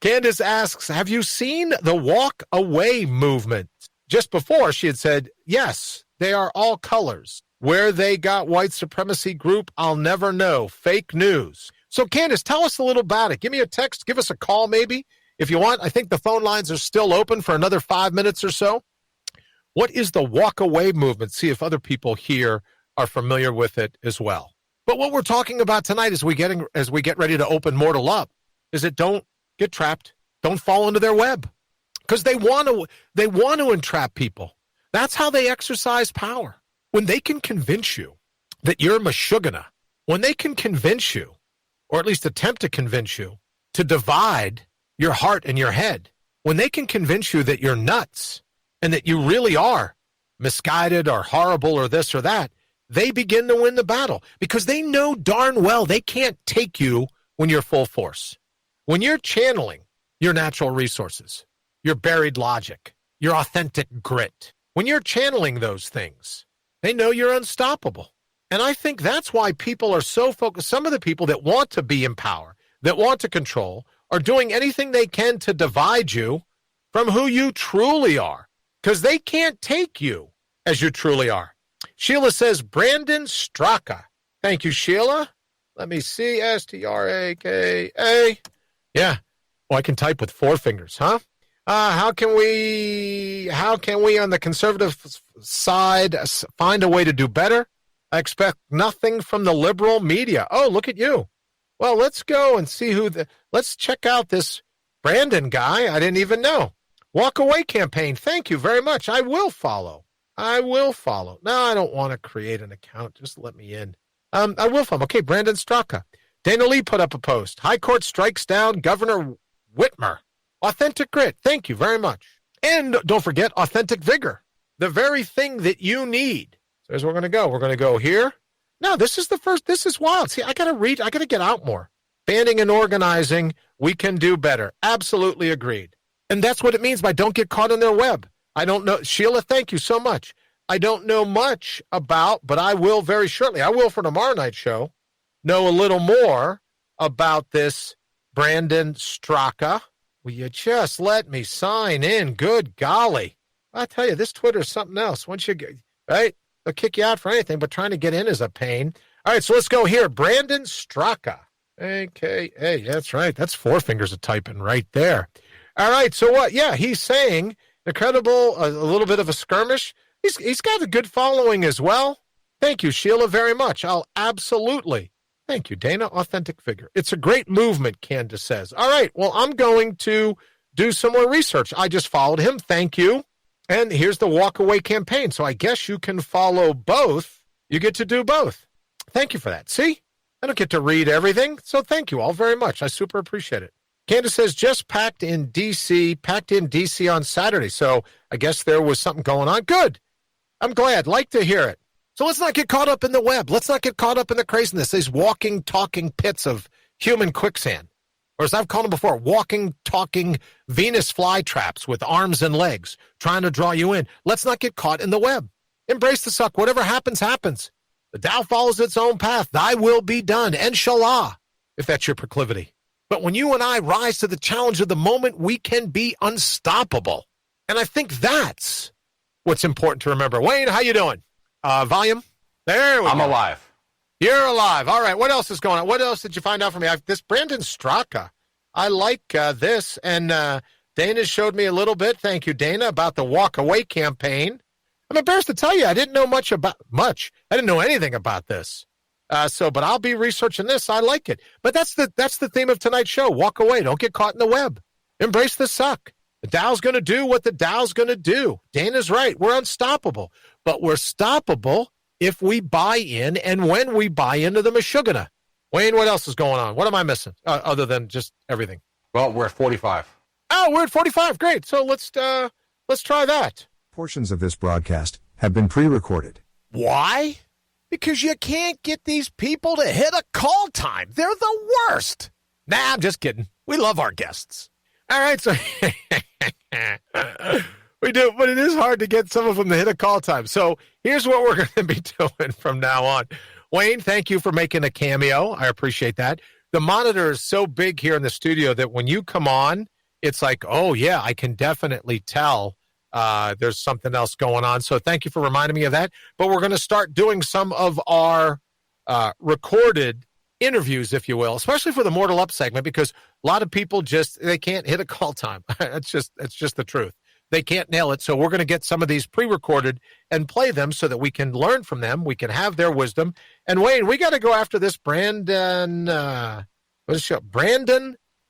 Candace asks, have you seen the walk away movement? Just before she had said, yes, they are all colors. Where they got white supremacy group, I'll never know. Fake news. So Candace, tell us a little about it. Give me a text. Give us a call maybe if you want. I think the phone lines are still open for another 5 minutes or so. What is the walk away movement? See if other people here are familiar with it as well. But what we're talking about tonight as we get ready to open Mortal up is that don't get trapped. Don't fall into their web because they want to entrap people. That's how they exercise power. When they can convince you that you're Meshuggah, when they can convince you, or at least attempt to convince you, to divide your heart and your head, when they can convince you that you're nuts and that you really are misguided or horrible or this or that, they begin to win the battle because they know darn well they can't take you when you're full force. When you're channeling your natural resources, your buried logic, your authentic grit, when you're channeling those things, they know you're unstoppable. And I think that's why people are so focused. Some of the people that want to be in power, that want to control, are doing anything they can to divide you from who you truly are because they can't take you as you truly are. Sheila says, Brandon Straka. Thank you, Sheila. Let me see. Straka. Yeah. Oh, I can type with 4 fingers, huh? How can we on the conservative side find a way to do better? I expect nothing from the liberal media. Oh, look at you. Well, let's go and see let's check out this Brandon guy. I didn't even know. Walk away campaign. Thank you very much. I will follow. No, I don't want to create an account. Just let me in. I will follow. Okay, Brandon Straka. Dana Lee put up a post. High Court strikes down Governor Whitmer. Authentic grit. Thank you very much. And don't forget authentic vigor. The very thing that you need. So here's where we're going to go. We're going to go here. No, this is the first. This is wild. See, I got to read. I got to get out more. Banding and organizing. We can do better. Absolutely agreed. And that's what it means by don't get caught in their web. I don't know. Sheila, thank you so much. I don't know much about, but I will very shortly. I will for tomorrow night's show know a little more about this Brandon Straka. Will you just let me sign in? Good golly. I tell you, this Twitter is something else. Once you get, right, they'll kick you out for anything, but trying to get in is a pain. All right, so let's go here. Brandon Straka. AKA, that's right. That's 4 fingers of typing right there. All right, so what? Yeah, he's saying incredible, a little bit of a skirmish. He's got a good following as well. Thank you, Sheila, very much. I'll absolutely. Thank you, Dana. Authentic figure. It's a great movement, Candace says. All right, well, I'm going to do some more research. I just followed him. Thank you. And here's the walk away campaign. So I guess you can follow both. You get to do both. Thank you for that. See, I don't get to read everything. So thank you all very much. I super appreciate it. Candace says, just packed in D.C. on Saturday. So I guess there was something going on. Good. I'm glad. Like to hear it. So let's not get caught up in the web. Let's not get caught up in the craziness. These walking, talking pits of human quicksand. Or as I've called them before, walking, talking Venus flytraps with arms and legs trying to draw you in. Let's not get caught in the web. Embrace the suck. Whatever happens, happens. The Tao follows its own path. Thy will be done. Inshallah, if that's your proclivity. But when you and I rise to the challenge of the moment, we can be unstoppable. And I think that's what's important to remember. Wayne, how you doing? Volume? There we go. I'm alive. You're alive. All right. What else is going on? What else did you find out from me? This Brandon Straka. I like this. And Dana showed me a little bit. Thank you, Dana, about the Walk Away campaign. I'm embarrassed to tell you, I didn't know much. I didn't know anything about this. But I'll be researching this. I like it. But that's the theme of tonight's show. Walk away. Don't get caught in the web. Embrace the suck. The Dow's going to do what the Dow's going to do. Dana's right. We're unstoppable. But we're stoppable if we buy in and when we buy into the Meshuggah. Wayne, what else is going on? What am I missing other than just everything? Well, we're at 45. Oh, we're at 45. Great. So let's try that. Portions of this broadcast have been pre-recorded. Why? Because you can't get these people to hit a call time. They're the worst. Nah, I'm just kidding. We love our guests. All right, so we do, but it is hard to get some of them to hit a call time. So here's what we're going to be doing from now on. Wayne, thank you for making a cameo. I appreciate that. The monitor is so big here in the studio that when you come on, it's like, oh, yeah, I can definitely tell there's something else going on. So thank you for reminding me of that. But we're going to start doing some of our recorded interviews, if you will, especially for the Mortal Up segment, because a lot of people they can't hit a call time. It's just the truth. They can't nail it. So we're going to get some of these pre-recorded and play them so that we can learn from them. We can have their wisdom. And Wayne, we got to go after this Brandon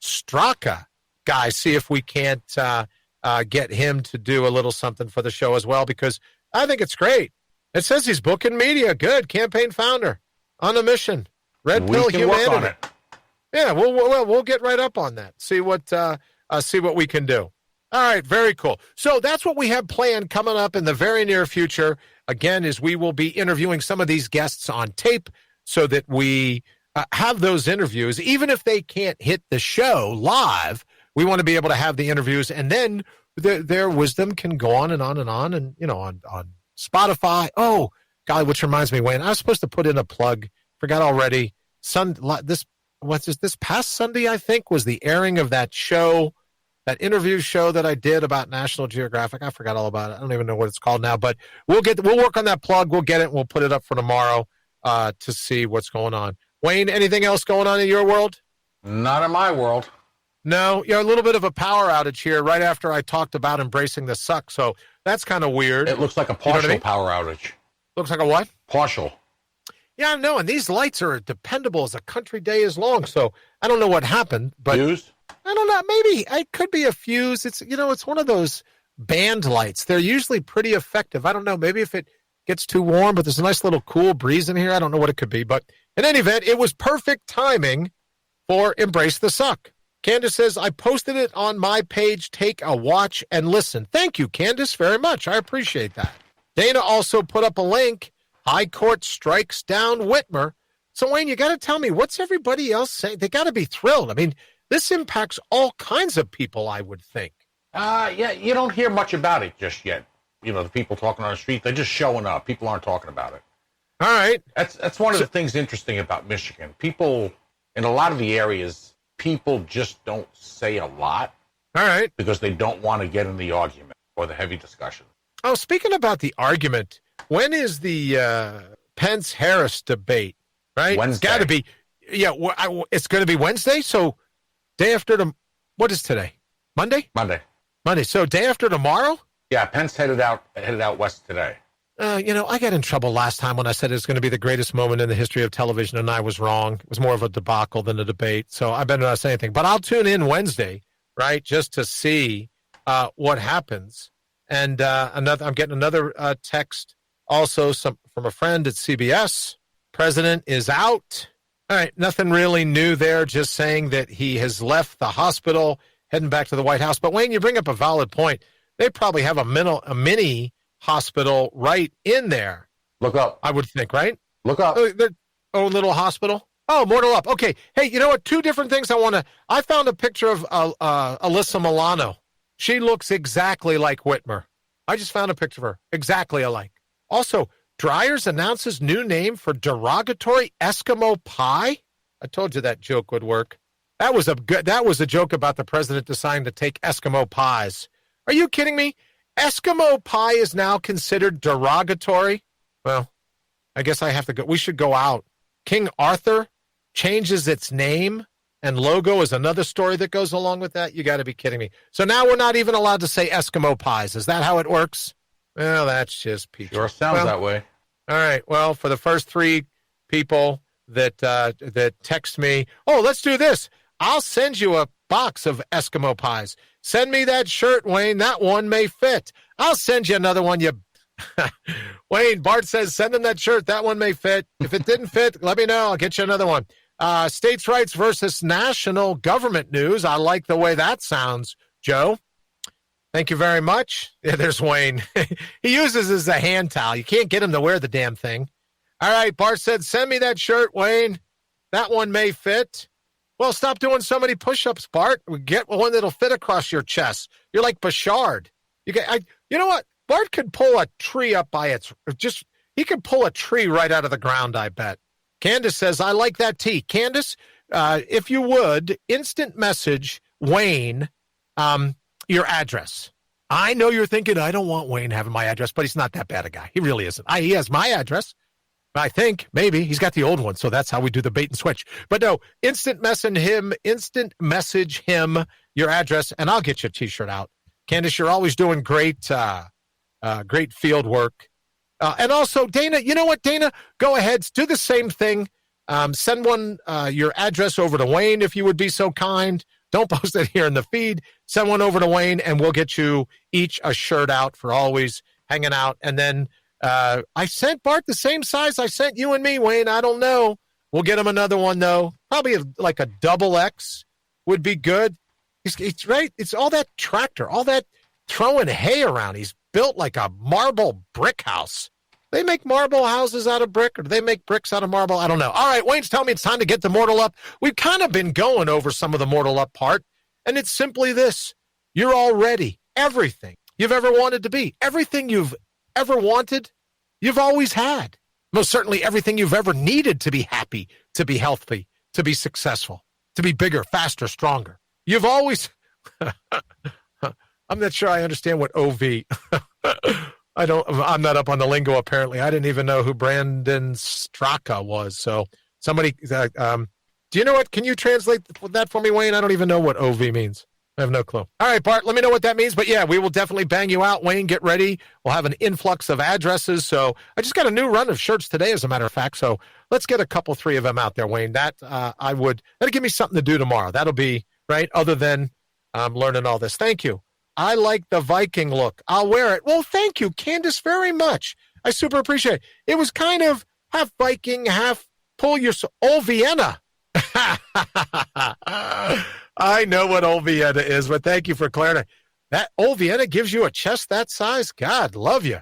Straka guy, see if we can't get him to do a little something for the show as well, because I think it's great. It says he's booking media. Good. Campaign founder on a mission. Red pill humanity. Work on it. Yeah, we'll get right up on that. See what we can do. All right, very cool. So that's what we have planned coming up in the very near future. Again, is we will be interviewing some of these guests on tape so that we have those interviews. Even if they can't hit the show live, we want to be able to have the interviews, and then their wisdom can go on and on and on, and on Spotify. Oh, God, which reminds me, Wayne, I was supposed to put in a plug. Forgot already. This past Sunday, I think, was the airing of that show. That interview show that I did about National Geographic. I forgot all about it. I don't even know what it's called now, but we'll work on that plug. We'll get it. We'll put it up for tomorrow to see what's going on. Wayne, anything else going on in your world? Not in my world. No, a little bit of a power outage here right after I talked about embracing the suck. So that's kind of weird. It looks like a partial power outage. Looks like a what? Partial. Yeah, I know. And these lights are dependable as a country day is long. So I don't know what happened, but Fuse? I don't know. Maybe it could be a fuse. It's one of those band lights. They're usually pretty effective. I don't know. Maybe if it gets too warm, but there's a nice little cool breeze in here. I don't know what it could be. But in any event, it was perfect timing for Embrace the Suck. Candace says, I posted it on my page. Take a watch and listen. Thank you, Candace, very much. I appreciate that. Dana also put up a link. High Court strikes down Whitmer. So, Wayne, you got to tell me, what's everybody else saying? They got to be thrilled. I mean, this impacts all kinds of people, I would think. Yeah, you don't hear much about it just yet. The people talking on the street, they're just showing up. People aren't talking about it. All right. That's one of the things interesting about Michigan. People, in a lot of the areas, people just don't say a lot. All right. Because they don't want to get in the argument or the heavy discussion. Oh, speaking about the argument, when is the Pence-Harris debate, right? Wednesday. It's got to be. Yeah, it's going to be Wednesday, so day after what is today? Monday? Monday. So day after tomorrow? Yeah, Pence headed out west today. I got in trouble last time when I said it was going to be the greatest moment in the history of television, and I was wrong. It was more of a debacle than a debate, so I better not say anything. But I'll tune in Wednesday, right, just to see what happens. And I'm getting another text also from a friend at CBS. President is out. All right, nothing really new there, just saying that he has left the hospital, heading back to the White House. But, Wayne, you bring up a valid point. They probably have a mini hospital right in there. Look up. I would think, right? Look up. Oh, little hospital? Oh, Mortal Up. Okay. Hey, you know what? Two different things I found a picture of Alyssa Milano. She looks exactly like Whitmer. I just found a picture of her. Exactly alike. Also, Dreyer's announces new name for derogatory Eskimo pie. I told you that joke would work. That was a joke about the president deciding to take Eskimo pies. Are you kidding me? Eskimo pie is now considered derogatory? Well, I guess I have to go. We should go out King Arthur changes its name and logo is another story that goes along with that. You got to be kidding me. So now we're not even allowed to say Eskimo pies. Is that how it works? Well, that's just peachy. Sure sounds that way. All right. Well, for the first 3 people that text me, oh, let's do this. I'll send you a box of Eskimo pies. Send me that shirt, Wayne. That one may fit. I'll send you another one. Wayne, Bart says, send him that shirt. That one may fit. If it didn't fit, let me know. I'll get you another one. States' rights versus national government news. I like the way that sounds, Joe. Thank you very much. Yeah, there's Wayne. He uses as a hand towel. You can't get him to wear the damn thing. All right, Bart said, send me that shirt, Wayne. That one may fit. Well, stop doing so many push-ups, Bart. Get one that'll fit across your chest. You're like Bashard. You know what? Bart could pull a tree up by he could pull a tree right out of the ground, I bet. Candace says, I like that tee. Candace, if you would, instant message Wayne your address. I know you're thinking, I don't want Wayne having my address, but he's not that bad a guy. He really isn't. He has my address. I think, maybe. He's got the old one, so that's how we do the bait and switch. But no, instant message him your address, and I'll get you a T-shirt out. Candace, you're always doing great field work. And also, Dana, you know what, Dana? Go ahead, do the same thing. Send your address over to Wayne if you would be so kind. Don't post it here in the feed. Send one over to Wayne, and we'll get you each a shirt out for always hanging out. And then I sent Bart the same size I sent you and me, Wayne. I don't know. We'll get him another one, though. Probably like a double X would be good. He's right. It's all that tractor, all that throwing hay around. He's built like a marble brick house. They make marble houses out of brick, or do they make bricks out of marble? I don't know. All right, Wayne's telling me it's time to get the Mortal Up. We've kind of been going over some of the Mortal Up part, and it's simply this. You're already everything you've ever wanted to be. Everything you've ever wanted, you've always had. Most certainly everything you've ever needed to be happy, to be healthy, to be successful, to be bigger, faster, stronger. You've always... I'm not sure I understand what OV... I'm not up on the lingo, apparently. I didn't even know who Brandon Straka was. So somebody, do you know what? Can you translate that for me, Wayne? I don't even know what OV means. I have no clue. All right, Bart, let me know what that means. But yeah, we will definitely bang you out. Wayne, get ready. We'll have an influx of addresses. So I just got a new run of shirts today, as a matter of fact. So let's get a couple, 3 of them out there, Wayne. That'll give me something to do tomorrow. That'll be, right, other than learning all this. Thank you. I like the Viking look. I'll wear it. Well, thank you, Candace, very much. I super appreciate it. It was kind of half Viking, half pull your old Vienna. I know what old Vienna is, but thank you for clarifying. That old Vienna gives you a chest that size? God, love you.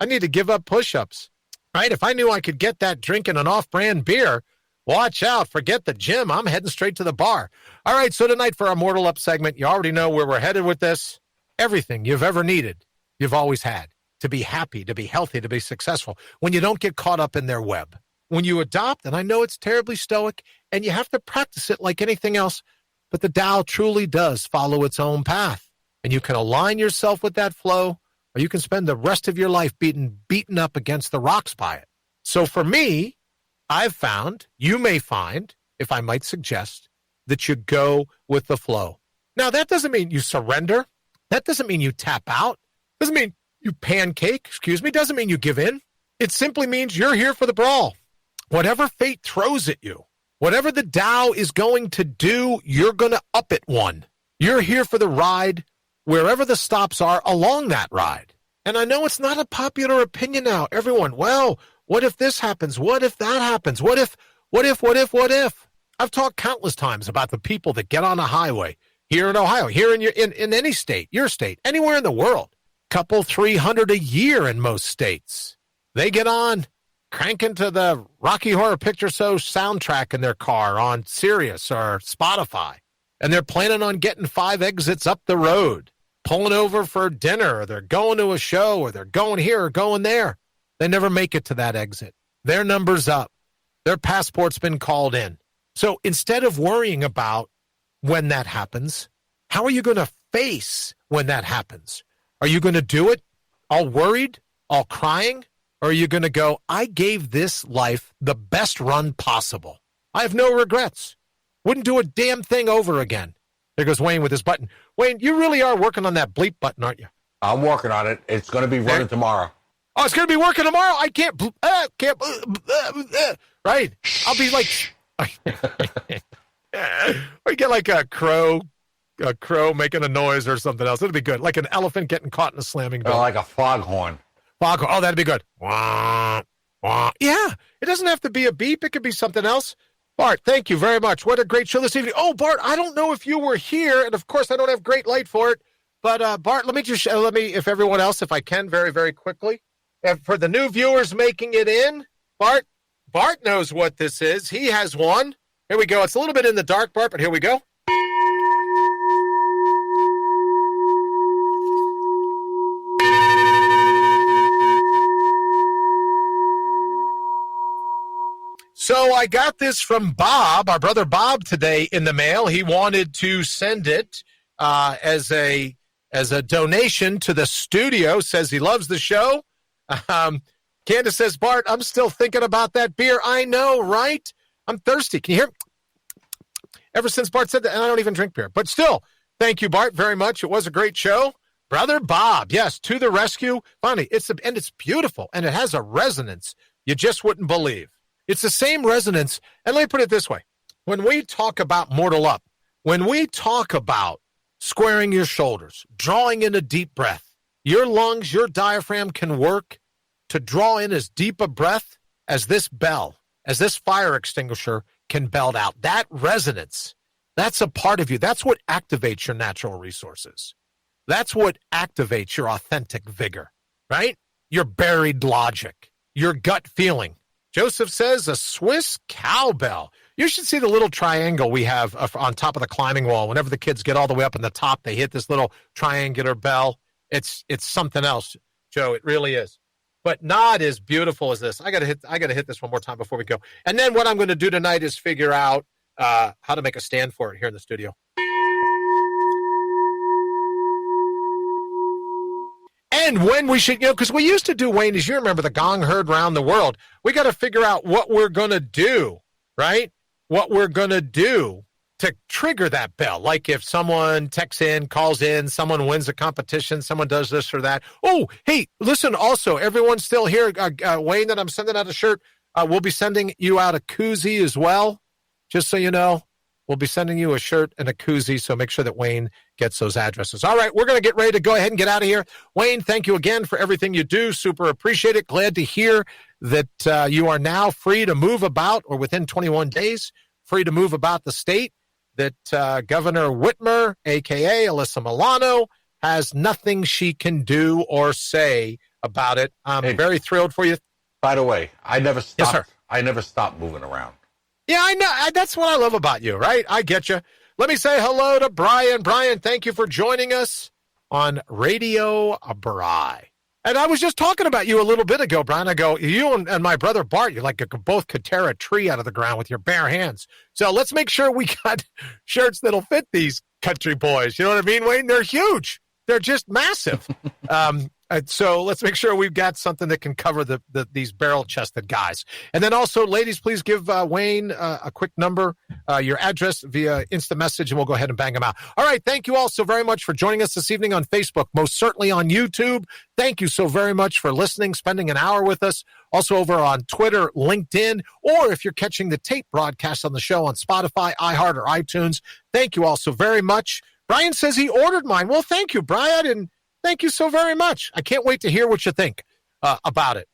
I need to give up push-ups. Right? If I knew I could get that drinking an off-brand beer, watch out. Forget the gym. I'm heading straight to the bar. All right, so tonight for our Mortal Up segment, you already know where we're headed with this. Everything you've ever needed, you've always had. To be happy, to be healthy, to be successful. When you don't get caught up in their web. When you adopt, and I know it's terribly stoic, and you have to practice it like anything else, but the Tao truly does follow its own path. And you can align yourself with that flow, or you can spend the rest of your life beaten up against the rocks by it. So for me, I've found, you may find, if I might suggest, that you go with the flow. Now, that doesn't mean you surrender. That doesn't mean you tap out. Doesn't mean you pancake, doesn't mean you give in. It simply means you're here for the brawl. Whatever fate throws at you, whatever the Tao is going to do, you're going to up it one. You're here for the ride, wherever the stops are along that ride. And I know it's not a popular opinion now. Everyone, well, what if this happens? What if that happens? What if? I've talked countless times about the people that get on a highway here in Ohio, here in any state, your state, anywhere in the world. Couple 300 a year in most states. They get on, cranking to the Rocky Horror Picture Show soundtrack in their car on Sirius or Spotify, and they're planning on getting 5 exits up the road, pulling over for dinner, or they're going to a show, or they're going here or going there. They never make it to that exit. Their number's up. Their passport's been called in. So instead of worrying about when that happens, how are you going to face when that happens? Are you going to do it all worried, all crying? Or are you going to go, I gave this life the best run possible. I have no regrets. Wouldn't do a damn thing over again. There goes Wayne with his button. Wayne, you really are working on that bleep button, aren't you? I'm working on it. It's going to be running tomorrow. Oh, it's going to be working tomorrow? I can't, right? I'll be like, we get like a crow making a noise or something else. It'll be good. Like an elephant getting caught in a slamming door. Like a foghorn. Foghorn. Oh, that'd be good. Wah, wah. Yeah, it doesn't have to be a beep. It could be something else. Bart, thank you very much. What a great show this evening. Oh, Bart, I don't know if you were here, and of course I don't have great light for it, but Bart, let me, if everyone else, if I can, very, very quickly. For the new viewers making it in, Bart knows what this is. He has one. Here we go. It's a little bit in the dark, Bart, but here we go. So I got this from Bob, our brother Bob, today in the mail. He wanted to send it as a donation to the studio. Says he loves the show. Candace says, Bart, I'm still thinking about that beer. I know, right? I'm thirsty. Can you hear? Ever since Bart said that, and I don't even drink beer. But still, thank you, Bart, very much. It was a great show. Brother Bob, yes, to the rescue. Finally, it's beautiful, and it has a resonance you just wouldn't believe. It's the same resonance. And let me put it this way. When we talk about Mortal Up, when we talk about squaring your shoulders, drawing in a deep breath, your lungs, your diaphragm can work to draw in as deep a breath as this bell, as this fire extinguisher can belt out. That resonance, that's a part of you. That's what activates your natural resources. That's what activates your authentic vigor, right? Your buried logic, your gut feeling. Joseph says a Swiss cowbell. You should see the little triangle we have on top of the climbing wall. Whenever the kids get all the way up in the top, they hit this little triangular bell. It's something else, Joe. It really is. But not as beautiful as this. I gotta hit this one more time before we go. And then what I'm going to do tonight is figure out how to make a stand for it here in the studio. And when we should, because we used to do, Wayne, as you remember, the gong heard round the world. We got to figure out what we're going to do, right? What we're going to do to trigger that bell. Like if someone texts in, calls in, someone wins a competition, someone does this or that. Oh, hey, listen, also, everyone's still here. Wayne, that I'm sending out a shirt. We'll be sending you out a koozie as well, just so you know. We'll be sending you a shirt and a koozie, so make sure that Wayne gets those addresses. All right, we're going to get ready to go ahead and get out of here. Wayne, thank you again for everything you do. Super appreciate it. Glad to hear that you are now free to move about, or within 21 days, free to move about the state, that Governor Whitmer, a.k.a. Alyssa Milano, has nothing she can do or say about it. I'm very thrilled for you. By the way, I never stopped. Yes, sir. I never stopped moving around. Yeah, I know. That's what I love about you, right? I get you. Let me say hello to Brian. Brian, thank you for joining us on Radio Brawdy. And I was just talking about you a little bit ago, Brian. I go, you and my brother Bart, you both could tear a tree out of the ground with your bare hands. So let's make sure we got shirts that'll fit these country boys. You know what I mean, Wayne? They're huge. They're just massive. So let's make sure we've got something that can cover these barrel-chested guys. And then also, ladies, please give Wayne a quick number, your address via Insta message, and we'll go ahead and bang them out. All right, thank you all so very much for joining us this evening on Facebook, most certainly on YouTube. Thank you so very much for listening, spending an hour with us. Also over on Twitter, LinkedIn, or if you're catching the tape broadcast on the show on Spotify, iHeart, or iTunes, thank you all so very much. Brian says he ordered mine. Well, thank you, Brian, and thank you so very much. I can't wait to hear what you think about it.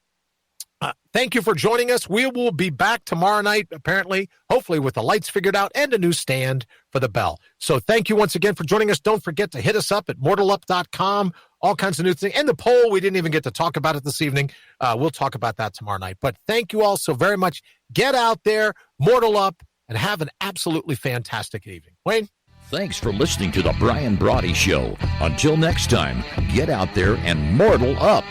Thank you for joining us. We will be back tomorrow night, apparently, hopefully with the lights figured out and a new stand for the bell. So thank you once again for joining us. Don't forget to hit us up at mortalup.com. All kinds of new things. And the poll, we didn't even get to talk about it this evening. We'll talk about that tomorrow night. But thank you all so very much. Get out there, Mortal Up, and have an absolutely fantastic evening. Wayne? Thanks for listening to The Brian Brawdy Show. Until next time, get out there and mortal up.